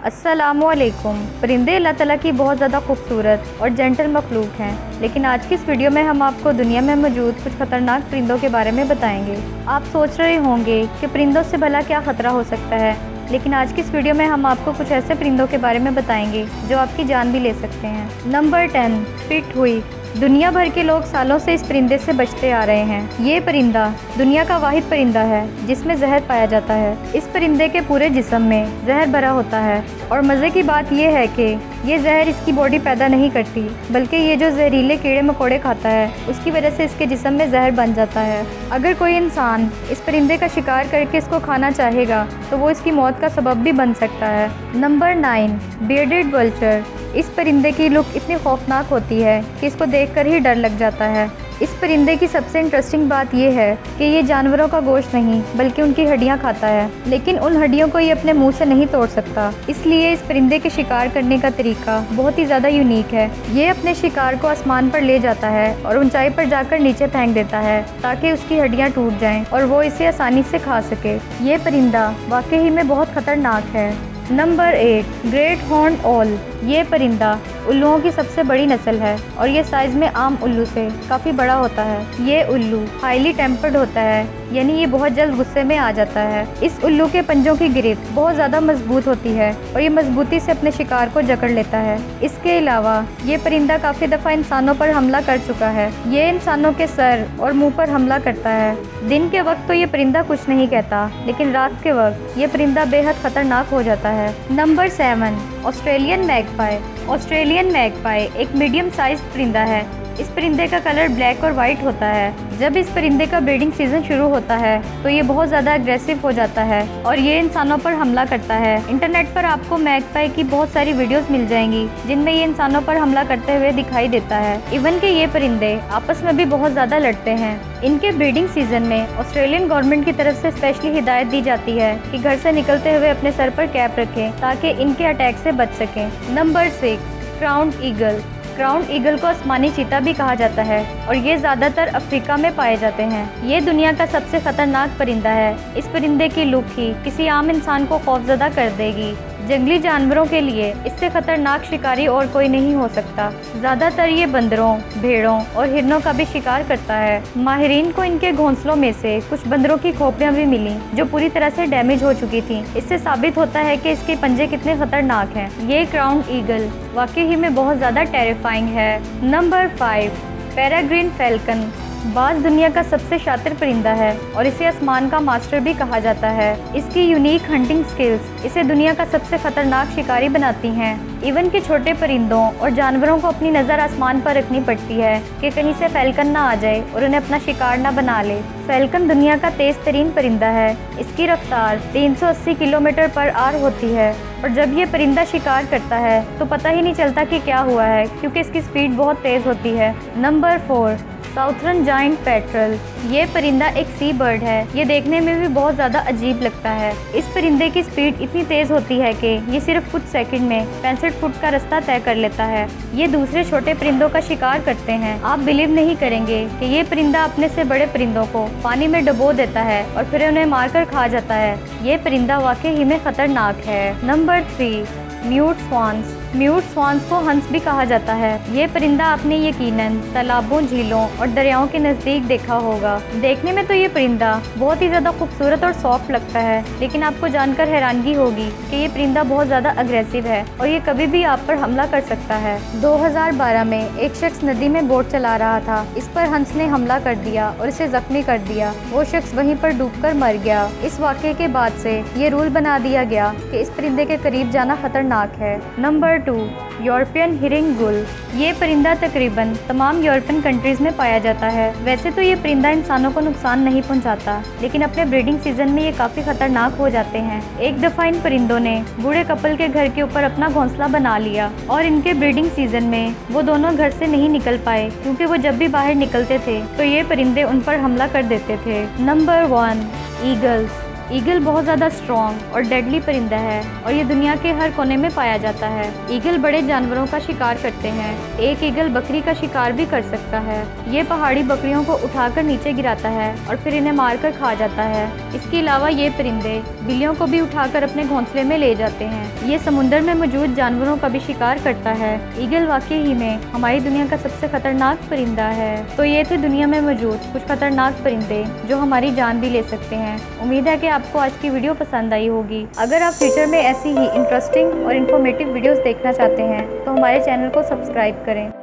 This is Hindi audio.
अस्सलामुअलैकुम। परिंदे अल्लाह ताला की बहुत ज़्यादा खूबसूरत और जेंटल मखलूक हैं, लेकिन आज की इस वीडियो में हम आपको दुनिया में मौजूद कुछ ख़तरनाक परिंदों के बारे में बताएंगे। आप सोच रहे होंगे कि परिंदों से भला क्या ख़तरा हो सकता है, लेकिन आज की इस वीडियो में हम आपको कुछ ऐसे परिंदों के बारे में बताएंगे जो आपकी जान भी ले सकते हैं। नंबर 10, पिट हुई। दुनिया भर के लोग सालों से इस परिंदे से बचते आ रहे हैं। ये परिंदा दुनिया का वाहिद परिंदा है जिसमें जहर पाया जाता है। इस परिंदे के पूरे जिस्म में जहर भरा होता है और मज़े की बात यह है कि ये जहर इसकी बॉडी पैदा नहीं करती, बल्कि ये जो जहरीले कीड़े मकोड़े खाता है उसकी वजह से इसके जिस्म में जहर बन जाता है। अगर कोई इंसान इस परिंदे का शिकार करके इसको खाना चाहेगा तो वो इसकी मौत का सबब भी बन सकता है। Number 9, bearded vulture. इस परिंदे की लुक इतनी खौफनाक होती है कि इसको देखकर ही डर लग जाता है। इस परिंदे की सबसे इंटरेस्टिंग बात यह है कि ये जानवरों का गोश्त नहीं बल्कि उनकी हड्डियां खाता है, लेकिन उन हड्डियों को ये अपने मुंह से नहीं तोड़ सकता। इसलिए इस परिंदे के शिकार करने का तरीका बहुत ही ज़्यादा यूनिक है। ये अपने शिकार को आसमान पर ले जाता है और ऊंचाई पर जाकर नीचे फेंक देता है ताकि उसकी हड्डियाँ टूट जाएँ और वो इसे आसानी से खा सके। ये परिंदा वाकई में बहुत खतरनाक है। Number 8, great horn all. ये परिंदा उल्लुओं की सबसे बड़ी नस्ल है और ये साइज़ में आम उल्लू से काफ़ी बड़ा होता है। ये उल्लू हाईली टेम्पर्ड होता है, यानी ये बहुत जल्द गुस्से में आ जाता है। इस उल्लू के पंजों की गिरफ्त बहुत ज़्यादा मजबूत होती है और ये मजबूती से अपने शिकार को जकड़ लेता है। इसके अलावा ये परिंदा काफ़ी दफ़ा इंसानों पर हमला कर चुका है। ये इंसानों के सर और मुंह पर हमला करता है। दिन के वक्त तो ये परिंदा कुछ नहीं कहता, लेकिन रात के वक्त ये परिंदा बेहद खतरनाक हो जाता है। Number 7, Australian magpie. Australian magpie एक मीडियम साइज परिंदा है। इस परिंदे का कलर ब्लैक और वाइट होता है। जब इस परिंदे का ब्रीडिंग सीजन शुरू होता है तो ये बहुत ज़्यादा अग्रेसिव हो जाता है और ये इंसानों पर हमला करता है। इंटरनेट पर आपको मैगपाई की बहुत सारी वीडियोस मिल जाएंगी जिनमें ये इंसानों पर हमला करते हुए दिखाई देता है। इवन के ये परिंदे आपस में भी बहुत ज़्यादा लड़ते हैं। इनके ब्रीडिंग सीजन में ऑस्ट्रेलियन गवर्नमेंट की तरफ से स्पेशली हिदायत दी जाती है कि घर से निकलते हुए अपने सर पर कैप रखें ताकि इनके अटैक से बच सकें। Number 6, crown eagle. Crown eagle को आसमानी चीता भी कहा जाता है और ये ज़्यादातर अफ्रीका में पाए जाते हैं। ये दुनिया का सबसे खतरनाक परिंदा है। इस परिंदे की लुक ही किसी आम इंसान को खौफजदा कर देगी। जंगली जानवरों के लिए इससे खतरनाक शिकारी और कोई नहीं हो सकता। ज़्यादातर ये बंदरों, भेड़ों और हिरनों का भी शिकार करता है। माहिरीन को इनके घोंसलों में से कुछ बंदरों की खोपड़ियाँ भी मिली जो पूरी तरह से डैमेज हो चुकी थी। इससे साबित होता है कि इसके पंजे कितने खतरनाक हैं। ये क्राउन ईगल वाकई ही में बहुत ज़्यादा टेरिफाइंग है। Number 5, peregrine falcon. बाज दुनिया का सबसे शातिर परिंदा है और इसे आसमान का मास्टर भी कहा जाता है। इसकी यूनिक हंटिंग स्किल्स इसे दुनिया का सबसे खतरनाक शिकारी बनाती हैं। इवन के छोटे परिंदों और जानवरों को अपनी नज़र आसमान पर रखनी पड़ती है कि कहीं से फैल्कन ना आ जाए और उन्हें अपना शिकार ना बना ले। फैल्कन दुनिया का तेज़ तरीन परिंदा है। इसकी रफ्तार 380 किलोमीटर पर आवर होती है और जब ये परिंदा शिकार करता है तो पता ही नहीं चलता कि क्या हुआ है, क्योंकि इसकी स्पीड बहुत तेज़ होती है। Number 4, southern giant petrol. ये परिंदा एक सी बर्ड है। ये देखने में भी बहुत ज़्यादा अजीब लगता है। इस परिंदे की स्पीड इतनी तेज़ होती है कि ये सिर्फ कुछ सेकंड में 65 फुट का रास्ता तय कर लेता है। ये दूसरे छोटे परिंदों का शिकार करते हैं। आप बिलीव नहीं करेंगे कि ये परिंदा अपने से बड़े परिंदों को पानी में डुबो देता है और फिर उन्हें मारकर खा जाता है। ये परिंदा वाकई ही में खतरनाक है। Number 3, mute swans. Mute swans को हंस भी कहा जाता है। ये परिंदा आपने यकीनन तालाबों, झीलों और दरियाओं के नज़दीक देखा होगा। देखने में तो ये परिंदा बहुत ही ज़्यादा खूबसूरत और सॉफ्ट लगता है, लेकिन आपको जानकर हैरानगी होगी कि ये परिंदा बहुत ज़्यादा अग्रेसिव है और ये कभी भी आप पर हमला कर सकता है। 2012 में एक शख्स नदी में बोट चला रहा था। इस पर हंस ने हमला कर दिया और इसे जख्मी कर दिया। वो शख्स वहीं पर डूबकर मर गया। इस वाक़े के बाद से ये रूल बना दिया गया कि इस परिंदे के करीब जाना खतरनाक है। नंबर 2, यूरोपियन हिरिंग गुल। ये परिंदा तकरीबन तमाम यूरोपियन कंट्रीज़ में पाया जाता है। वैसे तो ये परिंदा इंसानों को नुकसान नहीं पहुंचाता, लेकिन अपने ब्रीडिंग सीजन में ये काफ़ी खतरनाक हो जाते हैं। एक दफ़ा इन परिंदों ने बूढ़े कपल के घर के ऊपर अपना घोंसला बना लिया और इनके ब्रीडिंग सीजन में वो दोनों घर से नहीं निकल पाए, क्योंकि वो जब भी बाहर निकलते थे तो ये परिंदे उन पर हमला कर देते थे। Number 1, eagles. ईगल बहुत ज़्यादा स्ट्रॉन्ग और डेडली परिंदा है और ये दुनिया के हर कोने में पाया जाता है। ईगल बड़े जानवरों का शिकार करते हैं। एक ईगल बकरी का शिकार भी कर सकता है। ये पहाड़ी बकरियों को उठाकर नीचे गिराता है और फिर इन्हें मारकर खा जाता है। इसके अलावा ये परिंदे बिल्लियों को भी उठाकर अपने घोंसले में ले जाते हैं। ये समुद्र में मौजूद जानवरों का भी शिकार करता है। ईगल वाकई ही में हमारी दुनिया का सबसे खतरनाक परिंदा है। तो ये थे दुनिया में मौजूद कुछ खतरनाक परिंदे जो हमारी जान भी ले सकते हैं। उम्मीद है कि आपको आज की वीडियो पसंद आई होगी। अगर आप फ्यूचर में ऐसी ही इंटरेस्टिंग और इन्फॉर्मेटिव वीडियोस देखना चाहते हैं तो हमारे चैनल को सब्सक्राइब करें।